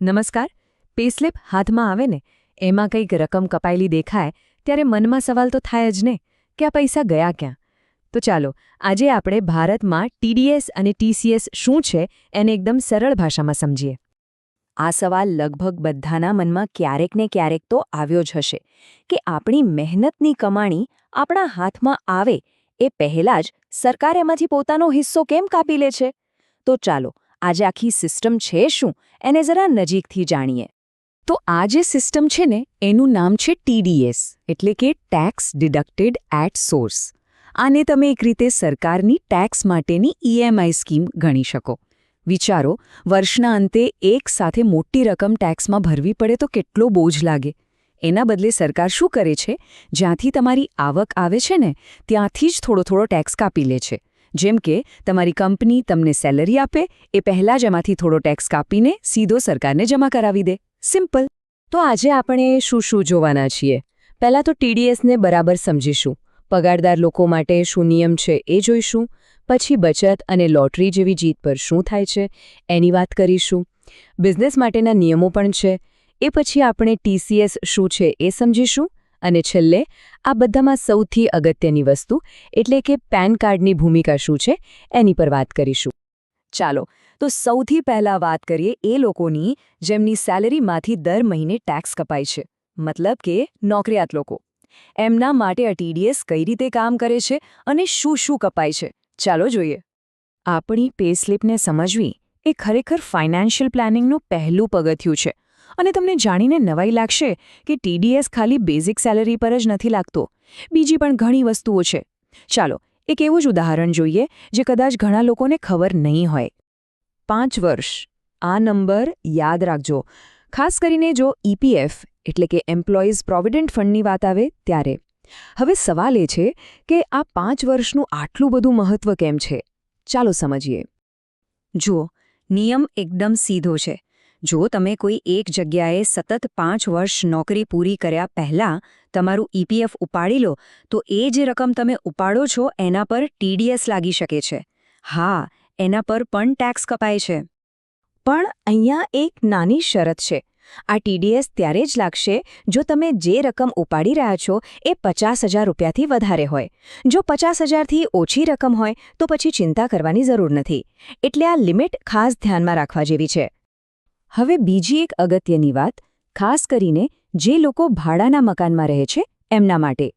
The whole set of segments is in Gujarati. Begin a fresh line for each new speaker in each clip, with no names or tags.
નમસ્કાર. પેસ્લિપ હાથમાં આવે ને એમાં કંઈક રકમ કપાયેલી દેખાય ત્યારે મનમાં સવાલ તો થાય જ ને કે આ પૈસા ગયા ક્યાં? તો ચાલો આજે આપણે ભારતમાં ટીડીએસ અને ટીસીએસ શું છે એને એકદમ સરળ ભાષામાં સમજીએ. આ સવાલ લગભગ બધાના મનમાં ક્યારેક ને ક્યારેક તો આવ્યો જ હશે કે આપણી મહેનતની કમાણી આપણા હાથમાં આવે એ પહેલાં જ સરકાર એમાંથી પોતાનો હિસ્સો કેમ કાપી લે છે? તો ચાલો આજે આખી સિસ્ટમ છે શું એને જરા નજીકથી જાણીએ. તો આ જે સિસ્ટમ છે ને એનું નામ છે ટીડીએસ એટલે કે ટેક્સ ડિડક્ટેડ એટ સોર્સ. આને તમે એક રીતે સરકારની ટેક્સ માટેની ઈએમઆઈ સ્કીમ ગણી શકો. વિચારો, વર્ષના અંતે એક સાથે મોટી રકમ ટેક્સમાં ભરવી પડે તો કેટલો બોજ લાગે. એના બદલે સરકાર શું કરે છે, જ્યાંથી તમારી આવક આવે છે ને ત્યાંથી જ થોડો ટેક્સ કાપી લે છે. જેમ કે તમારી કંપની તમને સેલરી આપે એ પહેલાં જ એમાંથી થોડો ટેક્સ કાપીને સીધો સરકારને જમા કરાવી દે. સિમ્પલ. તો આજે આપણે શું જોવાના છીએ? પહેલાં તો ટીડીએસને બરાબર સમજીશું. પગારદાર લોકો માટે શું નિયમ છે એ જોઈશું. પછી બચત અને લોટરી જેવી જીત પર શું થાય છે એની વાત કરીશું. બિઝનેસ માટેના નિયમો પણ છે. એ પછી આપણે ટીસીએસ શું છે એ સમજીશું. અને છેલ્લે આ બધામાં સૌથી અગત્યની વસ્તુ એટલે કે પેન કાર્ડની ભૂમિકા શું છે એની પર વાત કરીશું. ચાલો તો સૌથી પહેલાં વાત કરીએ એ લોકોની જેમની સેલરીમાંથી દર મહિને ટેક્સ કપાય છે, મતલબ કે નોકરિયાત લોકો. એમના માટે આ ટીડીએસ કઈ રીતે કામ કરે છે અને શું કપાય છે ચાલો જોઈએ. આપણી પે સ્લિપને સમજવી એ ખરેખર ફાઇનાન્શિયલ પ્લાનિંગનું પહેલું પગથિયું છે. અને તમને જાણીને નવાઈ લાગશે કે ટીડીએસ ખાલી બેઝિક સેલરી પર જ નથી લાગતો, બીજી પણ ઘણી વસ્તુઓ છે. ચાલો એક એવું જ ઉદાહરણ જોઈએ જે કદાચ ઘણા લોકોને ખબર નહીં હોય. 5 વર્ષ. આ નંબર યાદ રાખજો, ખાસ કરીને જો ઈપીએફ એટલે કે એમ્પ્લોઈઝ પ્રોવિડન્ટ ફંડની વાત આવે ત્યારે. હવે સવાલ એ છે કે આ 5 વર્ષનું આટલું બધું મહત્વ કેમ છે? ચાલો સમજીએ. જુઓ, નિયમ એકદમ સીધો છે. જો તમે કોઈ એક જગ્યાએ સતત 5 વર્ષ નોકરી પૂરી કર્યા પહેલાં તમારું ઈપીએફ ઉપાડી લો તો એ જે રકમ તમે ઉપાડો છો એના પર ટીડીએસ લાગી શકે છે. હા, એના પર પણ ટેક્સ કપાય છે. પણ અહીંયા એક નાની શરત છે. આ ટીડીએસ ત્યારે જ લાગશે જો તમે જે રકમ ઉપાડી રહ્યા છો એ 50,000 રૂપિયાથી વધારે હોય. જો 50,000થી ઓછી રકમ હોય તો પછી ચિંતા કરવાની જરૂર નથી. એટલે આ લિમિટ ખાસ ધ્યાનમાં રાખવા જેવી છે. હવે બીજી એક અગત્યની વાત, ખાસ કરીને જે લોકો ભાડાના મકાનમાં રહે છે એમના માટે.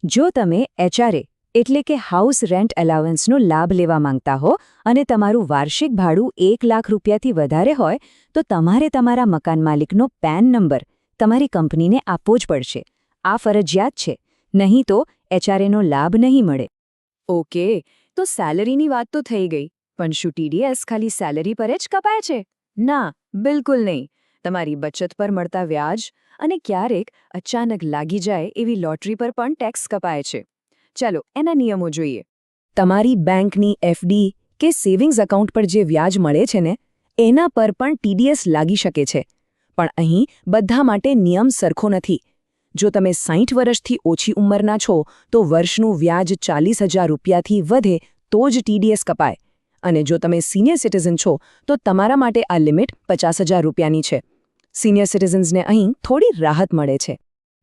જો તમે એચઆરએ એટલે કે હાઉસ રેન્ટ એલાવન્સનો લાભ લેવા માંગતા હો અને તમારું વાર્ષિક ભાડું 1 લાખ રૂપિયાથી વધારે હોય તો તમારે તમારા મકાન માલિકનો પેન નંબર તમારી કંપનીને આપવો જ પડશે. આ ફરજિયાત છે, નહીં તો એચઆરએનો લાભ નહીં મળે. ઓકે, તો સેલરીની વાત તો થઈ ગઈ, પણ શું ટીડીએસ ખાલી સેલરી પર જ કપાય છે? ના, બિલકુલ નહીં. તમારી બચત પર મળતા વ્યાજ અને ક્યારેક અચાનક લાગી જાય એવી લોટરી પર પણ ટેક્સ કપાય છે. ચાલો એના નિયમો જોઈએ. તમારી બેંકની એફડી કે સેવિંગ્સ એકાઉન્ટ પર જે વ્યાજ મળે છે ને એના પર પણ ટીડીએસ લાગી શકે છે. પણ અહીં બધા માટે નિયમ સરખો નથી. જો તમે 60 વર્ષથી ઓછી ઉંમરના છો તો વર્ષનું વ્યાજ 40,000 રૂપિયાથી વધે તો જ ટીડીએસ કપાય. અને જો તમે સિનિયર સિટીઝન છો તો તમારા માટે આ લિમિટ 50,000 રૂપિયાની છે. સિનિયર સિટીઝન્સને અહીં થોડી રાહત મળે છે.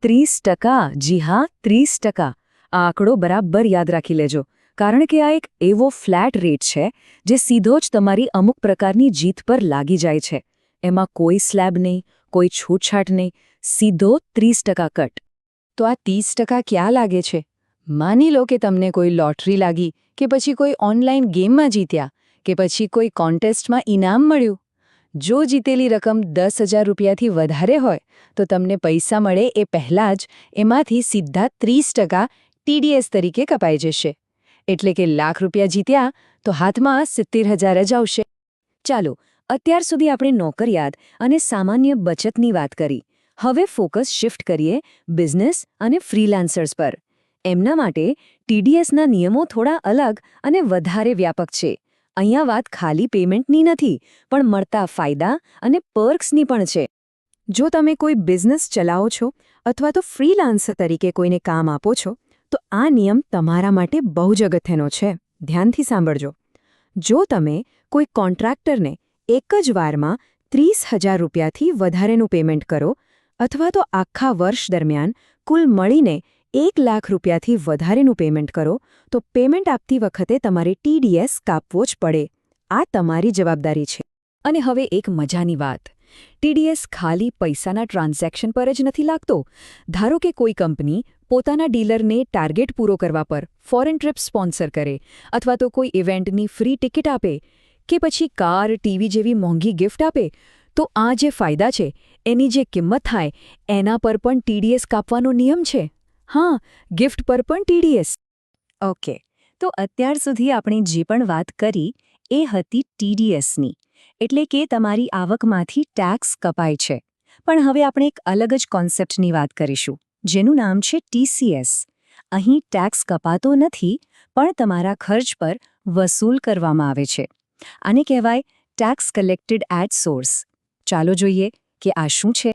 30%. જી હા, 30%. આ આંકડો બરાબર યાદ રાખી લેજો, કારણ કે આ એક એવો ફ્લેટ રેટ છે જે સીધો જ તમારી અમુક પ્રકારની જીત પર લાગી જાય છે. એમાં કોઈ સ્લેબ નહીં, કોઈ છૂટછાટ નહીં, સીધો 30% કટ. તો આ 30% ક્યાં લાગે છે? માની લો કે તમને કોઈ લોટરી લાગી કે પછી કોઈ ઓનલાઈન ગેમમાં જીત્યા કે પછી કોઈ કોન્ટેસ્ટમાં ઇનામ મળ્યું. જો જીતેલી રકમ 10,000 રૂપિયાથી વધારે હોય તો તમને પૈસા મળે એ પહેલાં જ એમાંથી સીધા 30% ટીડીએસ તરીકે કપાઈ જશે. એટલે કે લાખ રૂપિયા જીત્યા તો હાથમાં 70,000 જ આવશે. ચાલો, અત્યાર સુધી આપણે નોકરિયાત અને સામાન્ય બચતની વાત કરી. હવે ફોકસ શિફ્ટ કરીએ બિઝનેસ અને ફ્રીલાન્સર્સ પર. એમના માટે ટીડીએસના નિયમો થોડા અલગ અને વધારે વ્યાપક છે. અહીંયા વાત ખાલી પેમેન્ટની નથી, પણ મળતા ફાયદા અને પર્ક્સની પણ છે. જો તમે કોઈ બિઝનેસ ચલાવો છો અથવા તો ફ્રીલાન્સર તરીકે કોઈને કામ આપો છો તો આ નિયમ તમારા માટે બહુ જ અગત્યનો છે. ધ્યાનથી સાંભળજો. જો તમે કોઈ કોન્ટ્રાક્ટરને એક જ વારમાં 30,000 રૂપિયાથી વધારેનું પેમેન્ટ કરો અથવા તો આખા વર્ષ દરમિયાન કુલ મળીને 1 લાખ રૂપિયાથી વધારેનું પેમેન્ટ કરો તો પેમેન્ટ આપતી વખતે તમારે TDS કાપવો જ પડે. આ તમારી જવાબદારી છે. અને હવે એક મજાની વાત. TDS ખાલી પૈસાના ટ્રાન્ઝેક્શન પર જ નથી લાગતો. ધારો કે કોઈ કંપની પોતાના ડીલરને ટાર્ગેટ પૂરો કરવા પર ફોરેન ટ્રીપ સ્પોન્સર કરે અથવા તો કોઈ ઇવેન્ટની ફ્રી ટિકિટ આપે કે પછી કાર ટીવી જેવી મોંઘી ગિફ્ટ આપે તો આ જે ફાયદા છે એની જે કિંમત થાય એના પર પણ TDS કાપવાનો નિયમ છે. હા, ગિફ્ટ પર પણ TDS. ઓકે, તો અત્યાર સુધી આપણે જે પણ વાત કરી એ હતી TDSની, એટલે કે તમારી આવકમાંથી ટેક્સ કપાય છે. પણ હવે આપણે એક અલગ જ કોન્સેપ્ટની વાત કરીશું, જેનું નામ છે TCS. અહીં ટેક્સ કપાતો નથી, પણ તમારા ખર્ચ પર વસૂલ કરવામાં આવે છે. આને કહેવાય ટેક્સ કલેક્ટેડ એટ સોર્સ. ચાલો જોઈએ કે આ શું છે.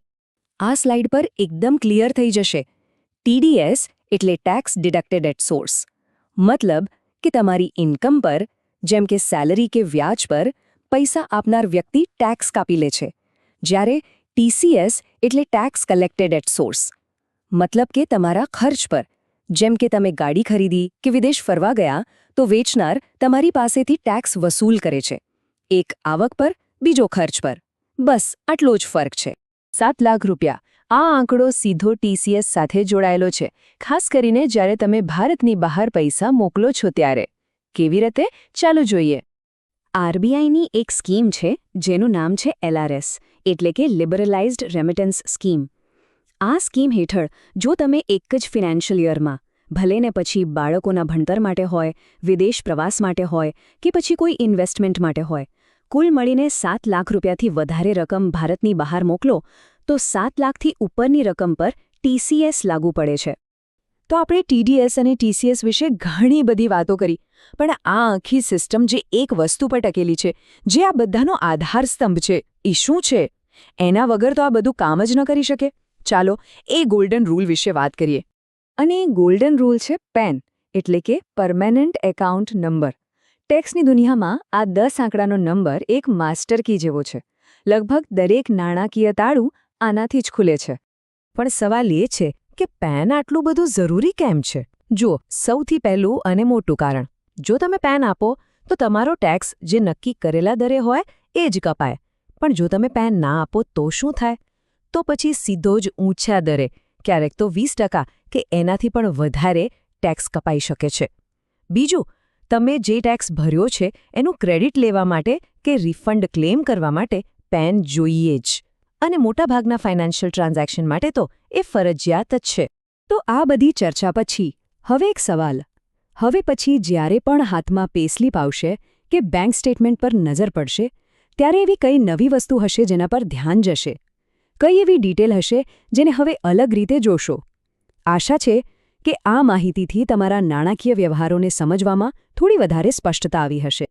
આ સ્લાઇડ પર એકદમ ક્લિયર થઈ જશે. TDS એટલે ટેક્સ ડિડક્ટેડ એટ સોર્સ. મતલબ કે તમારી ઇન્કમ પર, જેમ કે સેલરી કે વ્યાજ પર, પૈસા આપનાર વ્યક્તિ ટેક્સ કાપી લે છે. જ્યારે TCS એટલે ટેક્સ કલેક્ટેડ એટ સોર્સ. મતલબ કે તમારા ખર્ચ પર, જેમ કે તમે ગાડી ખરીદી કે વિદેશ ફરવા ગયા તો વેચનાર તમારી પાસેથી ટેક્સ વસૂલ કરે છે. એક આવક પર, બીજો ખર્ચ પર. બસ આટલો જ ફરક છે. 7 લાખ રૂપિયા. આ આંકડો સીધો TCS સાથે જોડાયેલો છે, ખાસ કરીને જ્યારે તમે ભારતની બહાર પૈસા મોકલો છો ત્યારે. કેવી રીતે? ચાલો જોઈએ. RBIની એક સ્કીમ છે જેનું નામ છે LRS, એટલે કે લિબરલાઇઝ્ડ રેમિટન્સ સ્કીમ. આ સ્કીમ હેઠળ જો તમે એક જ ફિનાન્શિયલ યરમાં, ભલે ને પછી બાળકોના ભણતર માટે હોય, વિદેશ પ્રવાસ માટે હોય કે પછી કોઈ ઇન્વેસ્ટમેન્ટ માટે હોય, કુલ મળીને 7 લાખ રૂપિયાથી વધારે રકમ ભારતની બહાર મોકલો તો 7 લાખથી ઉપરની રકમ પર TCS લાગુ પડે છે. તો આપણે TDS અને TCS વિશે ઘણી બધી વાતો કરી, પણ આ આખી સિસ્ટમ જે એક વસ્તુ પર ટકેલી છે, જે આ બધાનો આધાર સ્તંભ છે, એ શું છે? એના વગર તો આ બધું કામ જ ન કરી શકે. ચાલો એ ગોલ્ડન રૂલ વિશે વાત કરીએ. અને એ ગોલ્ડન રૂલ છે PAN, એટલે કે પરમેનન્ટ એકાઉન્ટ નંબર. ટેક્સની દુનિયામાં આ 10 આંકડાનો નંબર એક માસ્ટર કી જેવો છે. લગભગ દરેક નાણાકીય તાળું આનાથી જ ખુલે છે. પણ સવાલ એ છે કે PAN આટલું બધું જરૂરી કેમ છે? જુઓ, સૌથી પહેલું અને મોટું કારણ. જો તમે PAN આપો તો તમારો ટેક્સ જે નક્કી કરેલા દરે હોય એ જ કપાય. પણ જો તમે PAN ના આપો તો શું થાય? તો પછી સીધો જ ઊંચા દરે, ક્યારેક તો 20% કે એનાથી પણ વધારે ટેક્સ કપાઈ શકે છે. બીજું, તમે જે ટેક્સ ભર્યો છે એનું ક્રેડિટ લેવા માટે કે રિફંડ ક્લેમ કરવા માટે PAN જોઈએ જ. અને મોટાભાગના ફાઇનાન્શિયલ ટ્રાન્ઝેક્શન માટે તો એ ફરજિયાત જ છે. તો આ બધી ચર્ચા પછી હવે એક સવાલ. હવે પછી જ્યારે પણ હાથમાં પેસ્લિપ આવશે કે બેંક સ્ટેટમેન્ટ પર નજર પડશે, ત્યારે એવી કઈ નવી વસ્તુ હશે જેના પર ધ્યાન જશે? કઈ એવી ડિટેલ હશે જેને હવે અલગ રીતે જોશો? આશા છે કે આ માહિતીથી તમારા નાણાકીય વ્યવહારોને સમજવામાં થોડી વધારે સ્પષ્ટતા આવી હશે.